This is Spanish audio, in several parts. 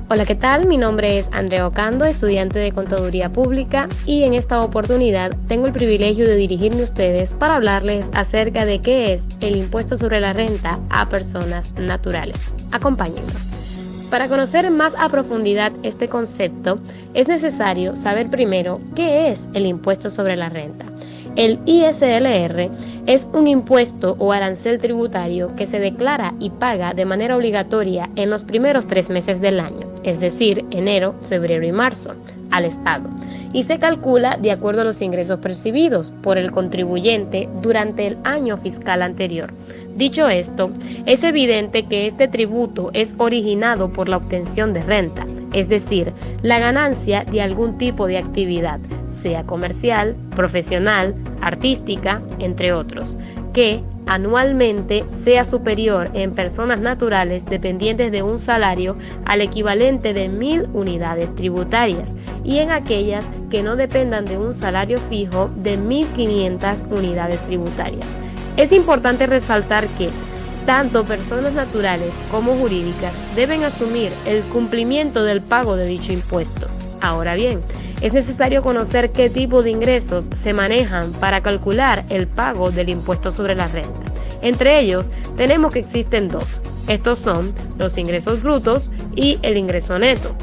Hola, ¿qué tal? Mi nombre es Andrea Ocando, estudiante de Contaduría Pública, y en esta oportunidad tengo el privilegio de dirigirme a ustedes para hablarles acerca de qué es el impuesto sobre la renta a personas naturales. Acompáñennos. Para conocer más a profundidad este concepto, es necesario saber primero qué es el impuesto sobre la renta. El ISLR es un impuesto o arancel tributario que se declara y paga de manera obligatoria en los primeros 3 meses del año, es decir, enero, febrero y marzo, al Estado, y se calcula de acuerdo a los ingresos percibidos por el contribuyente durante el año fiscal anterior. Dicho esto, es evidente que este tributo es originado por la obtención de renta, es decir, la ganancia de algún tipo de actividad, sea comercial, profesional, artística, entre otros, que anualmente sea superior en personas naturales dependientes de un salario al equivalente de 1.000 unidades tributarias y en aquellas que no dependan de un salario fijo de 1.500 unidades tributarias. Es importante resaltar que tanto personas naturales como jurídicas deben asumir el cumplimiento del pago de dicho impuesto. Ahora bien, es necesario conocer qué tipo de ingresos se manejan para calcular el pago del impuesto sobre la renta. Entre ellos, tenemos que existen dos. Estos son los ingresos brutos y el ingreso neto.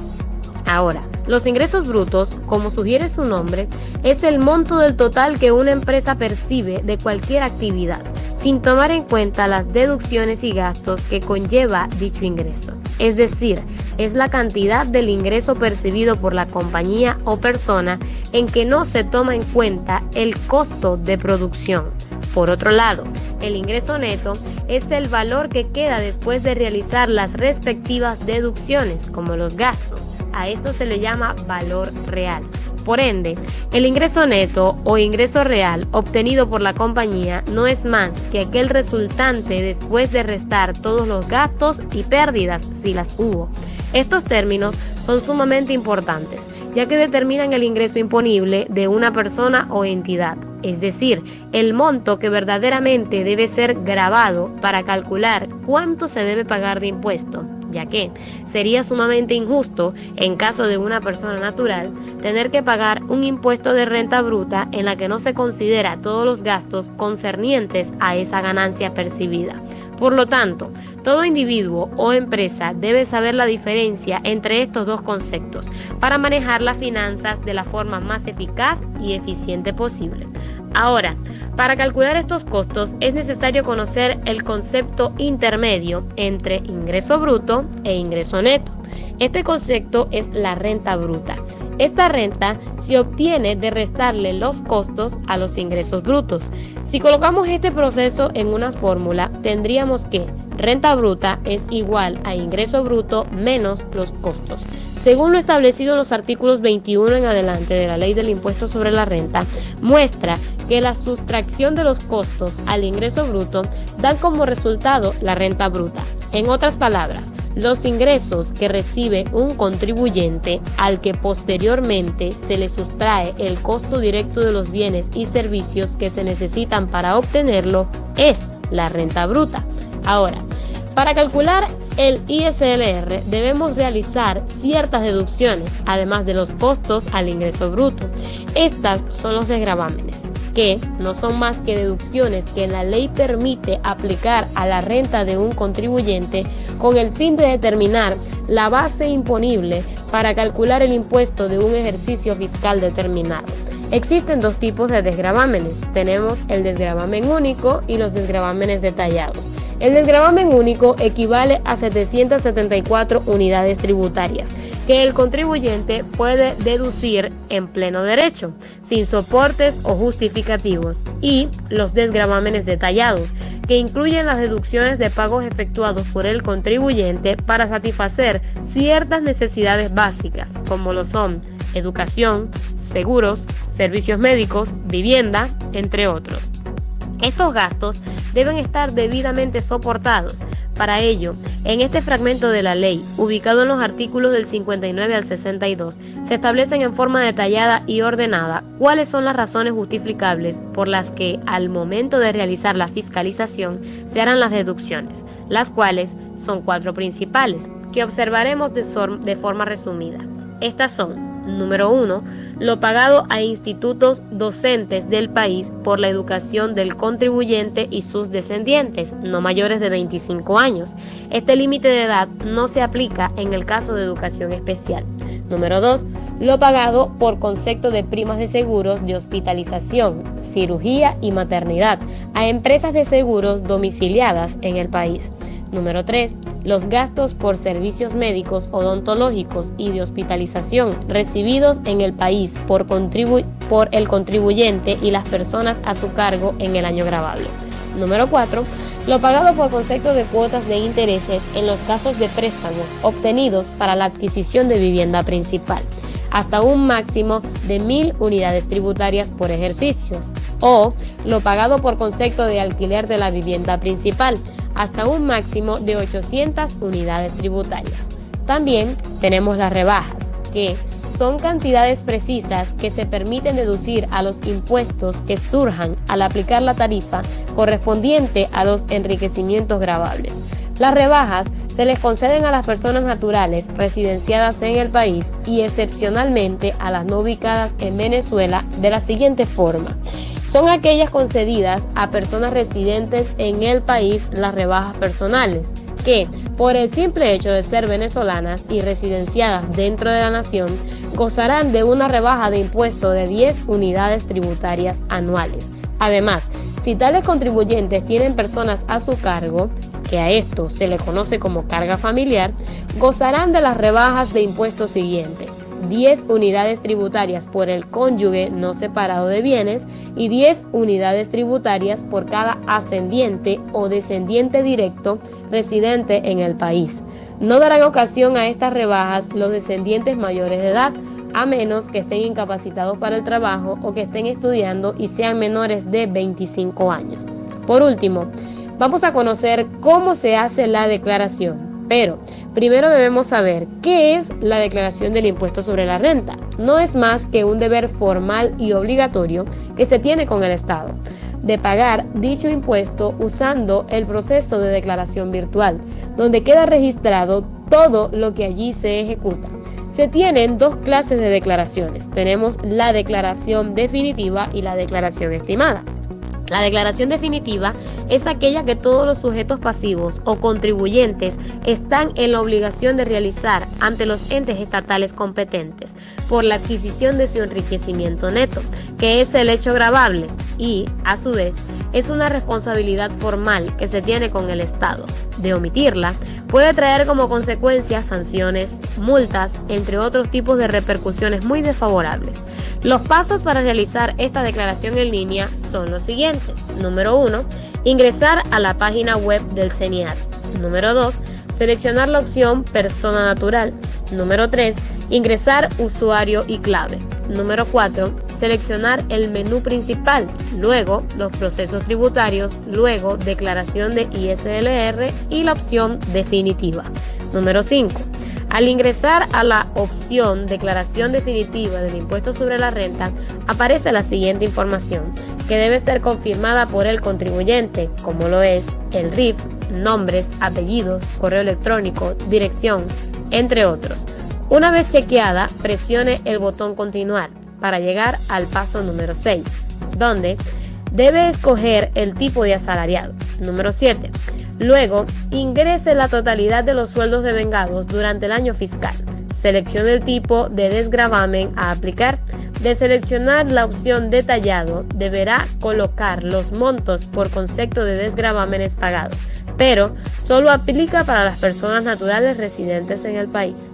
Ahora, los ingresos brutos, como sugiere su nombre, es el monto del total que una empresa percibe de cualquier actividad, sin tomar en cuenta las deducciones y gastos que conlleva dicho ingreso. Es decir, es la cantidad del ingreso percibido por la compañía o persona en que no se toma en cuenta el costo de producción. Por otro lado, el ingreso neto es el valor que queda después de realizar las respectivas deducciones, como los gastos. A esto se le llama valor real. Por ende, el ingreso neto o ingreso real obtenido por la compañía no es más que aquel resultante después de restar todos los gastos y pérdidas si las hubo. Estos términos son sumamente importantes, ya que determinan el ingreso imponible de una persona o entidad, es decir, el monto que verdaderamente debe ser gravado para calcular cuánto se debe pagar de impuesto, ya que sería sumamente injusto, en caso de una persona natural, tener que pagar un impuesto de renta bruta en la que no se considera todos los gastos concernientes a esa ganancia percibida. Por lo tanto, todo individuo o empresa debe saber la diferencia entre estos dos conceptos para manejar las finanzas de la forma más eficaz y eficiente posible. Ahora, para calcular estos costos es necesario conocer el concepto intermedio entre ingreso bruto e ingreso neto. Este concepto es la renta bruta. Esta renta se obtiene de restarle los costos a los ingresos brutos. Si colocamos este proceso en una fórmula, tendríamos que renta bruta es igual a ingreso bruto menos los costos. Según lo establecido en los artículos 21 en adelante de la Ley del Impuesto sobre la Renta, muestra que la sustracción de los costos al ingreso bruto dan como resultado la renta bruta. En otras palabras, los ingresos que recibe un contribuyente al que posteriormente se le sustrae el costo directo de los bienes y servicios que se necesitan para obtenerlo es la renta bruta. Ahora, para calcular el ISLR debemos realizar ciertas deducciones, además de los costos al ingreso bruto. Estas son los desgravámenes, que no son más que deducciones que la ley permite aplicar a la renta de un contribuyente con el fin de determinar la base imponible para calcular el impuesto de un ejercicio fiscal determinado. Existen dos tipos de desgravámenes. Tenemos el desgravamen único y los desgravámenes detallados. El desgravamen único equivale a 774 unidades tributarias que el contribuyente puede deducir en pleno derecho, sin soportes o justificativos, y los desgravámenes detallados, que incluyen las deducciones de pagos efectuados por el contribuyente para satisfacer ciertas necesidades básicas, como lo son educación, seguros, servicios médicos, vivienda, entre otros. Estos gastos deben estar debidamente soportados. Para ello, en este fragmento de la ley, ubicado en los artículos del 59 al 62, se establecen en forma detallada y ordenada cuáles son las razones justificables por las que, al momento de realizar la fiscalización, se harán las deducciones, las cuales son 4 principales, que observaremos de forma resumida. Estas son: número 1, lo pagado a institutos docentes del país por la educación del contribuyente y sus descendientes, no mayores de 25 años. Este límite de edad no se aplica en el caso de educación especial. Número 2, lo pagado por concepto de primas de seguros de hospitalización, cirugía y maternidad a empresas de seguros domiciliadas en el país. Número 3, los gastos por servicios médicos, odontológicos y de hospitalización recibidos en el país por el contribuyente y las personas a su cargo en el año gravable. Número 4, lo pagado por concepto de cuotas de intereses en los casos de préstamos obtenidos para la adquisición de vivienda principal, hasta un máximo de 1.000 unidades tributarias por ejercicios, o lo pagado por concepto de alquiler de la vivienda principal, hasta un máximo de 800 unidades tributarias. También tenemos las rebajas, que son cantidades precisas que se permiten deducir a los impuestos que surjan al aplicar la tarifa correspondiente a los enriquecimientos gravables. Las rebajas se les conceden a las personas naturales residenciadas en el país y excepcionalmente a las no ubicadas en Venezuela de la siguiente forma. Son aquellas concedidas a personas residentes en el país, las rebajas personales, que por el simple hecho de ser venezolanas y residenciadas dentro de la nación, gozarán de una rebaja de impuesto de 10 unidades tributarias anuales. Además, si tales contribuyentes tienen personas a su cargo, que a esto se le conoce como carga familiar, gozarán de las rebajas de impuesto siguiente: 10 unidades tributarias por el cónyuge no separado de bienes y 10 unidades tributarias por cada ascendiente o descendiente directo residente en el país. No darán ocasión a estas rebajas los descendientes mayores de edad, a menos que estén incapacitados para el trabajo o que estén estudiando y sean menores de 25 años. Por último, vamos a conocer cómo se hace la declaración. Pero primero debemos saber qué es la declaración del impuesto sobre la renta. No es más que un deber formal y obligatorio que se tiene con el Estado de pagar dicho impuesto usando el proceso de declaración virtual, donde queda registrado todo lo que allí se ejecuta. Se tienen dos clases de declaraciones. Tenemos la declaración definitiva y la declaración estimada. La declaración definitiva es aquella que todos los sujetos pasivos o contribuyentes están en la obligación de realizar ante los entes estatales competentes por la adquisición de su enriquecimiento neto, que es el hecho gravable y, a su vez, es una responsabilidad formal que se tiene con el Estado. De omitirla, puede traer como consecuencia sanciones, multas, entre otros tipos de repercusiones muy desfavorables. Los pasos para realizar esta declaración en línea son los siguientes. Número 1, ingresar a la página web del CENIAT. Número 2, seleccionar la opción persona natural. Número 3, ingresar usuario y clave. Número 4, seleccionar el menú principal, luego los procesos tributarios, luego declaración de ISLR y la opción definitiva. Número 5, al ingresar a la opción declaración definitiva del impuesto sobre la renta, aparece la siguiente información, que debe ser confirmada por el contribuyente, como lo es el RIF, nombres, apellidos, correo electrónico, dirección, entre otros. Una vez chequeada, presione el botón continuar para llegar al paso número 6, donde debe escoger el tipo de asalariado. Número 7. Luego, ingrese la totalidad de los sueldos devengados durante el año fiscal. Seleccione el tipo de desgravamen a aplicar. De seleccionar la opción detallado, deberá colocar los montos por concepto de desgravámenes pagados, pero solo aplica para las personas naturales residentes en el país.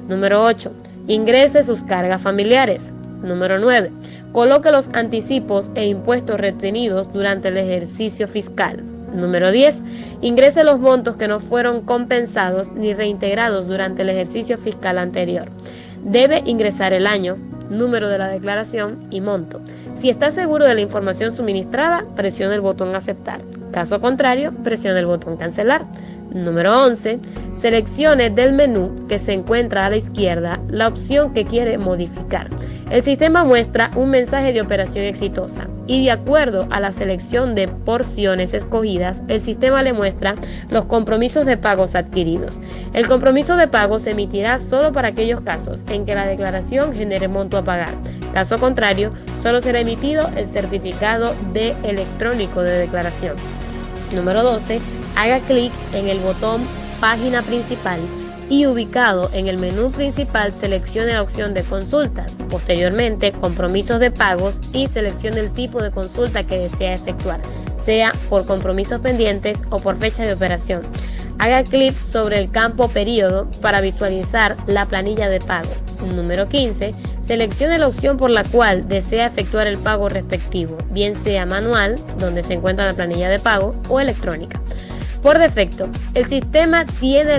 Número 8. Ingrese sus cargas familiares. Número 9. Coloque los anticipos e impuestos retenidos durante el ejercicio fiscal. Número 10. Ingrese los montos que no fueron compensados ni reintegrados durante el ejercicio fiscal anterior. Debe ingresar el año, número de la declaración y monto. Si está seguro de la información suministrada, presione el botón aceptar. Caso contrario, presione el botón cancelar. Número 11. Seleccione del menú que se encuentra a la izquierda la opción que quiere modificar. El sistema muestra un mensaje de operación exitosa y de acuerdo a la selección de porciones escogidas, el sistema le muestra los compromisos de pagos adquiridos. El compromiso de pago se emitirá solo para aquellos casos en que la declaración genere monto a pagar. Caso contrario, solo será emitido el certificado electrónico de declaración. Número 12. Haga clic en el botón Página principal y ubicado en el menú principal seleccione la opción de consultas. Posteriormente, compromisos de pagos y seleccione el tipo de consulta que desea efectuar, sea por compromisos pendientes o por fecha de operación. Haga clic sobre el campo Período para visualizar la planilla de pago. Número 15. Seleccione la opción por la cual desea efectuar el pago respectivo, bien sea manual, donde se encuentra la planilla de pago, o electrónica. Por defecto, el sistema tiene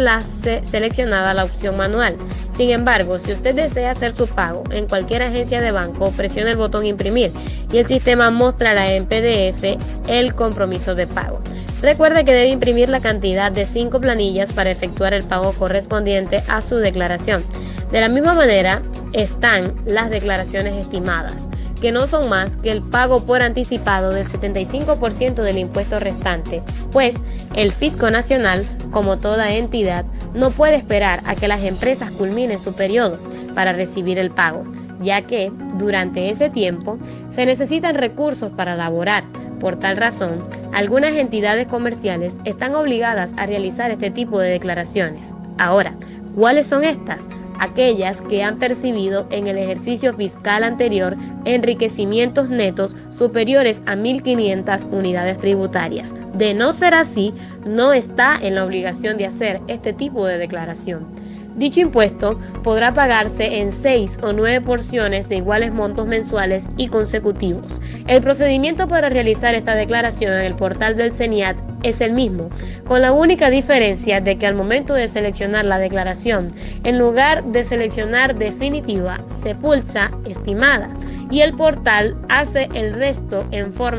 seleccionada la opción manual. Sin embargo, si usted desea hacer su pago en cualquier agencia de banco, presione el botón Imprimir y el sistema mostrará en PDF el compromiso de pago. Recuerde que debe imprimir la cantidad de 5 planillas para efectuar el pago correspondiente a su declaración. De la misma manera están las declaraciones estimadas, que no son más que el pago por anticipado del 75% del impuesto restante, pues el Fisco Nacional, como toda entidad, no puede esperar a que las empresas culminen su periodo para recibir el pago, ya que durante ese tiempo se necesitan recursos para laborar. Por tal razón, algunas entidades comerciales están obligadas a realizar este tipo de declaraciones. Ahora, ¿cuáles son estas? Aquellas que han percibido en el ejercicio fiscal anterior enriquecimientos netos superiores a 1.500 unidades tributarias. De no ser así, no está en la obligación de hacer este tipo de declaración. Dicho impuesto podrá pagarse en 6 o 9 porciones de iguales montos mensuales y consecutivos. El procedimiento para realizar esta declaración en el portal del CENIAT es el mismo, con la única diferencia de que al momento de seleccionar la declaración, en lugar de seleccionar definitiva, se pulsa estimada y el portal hace el resto en forma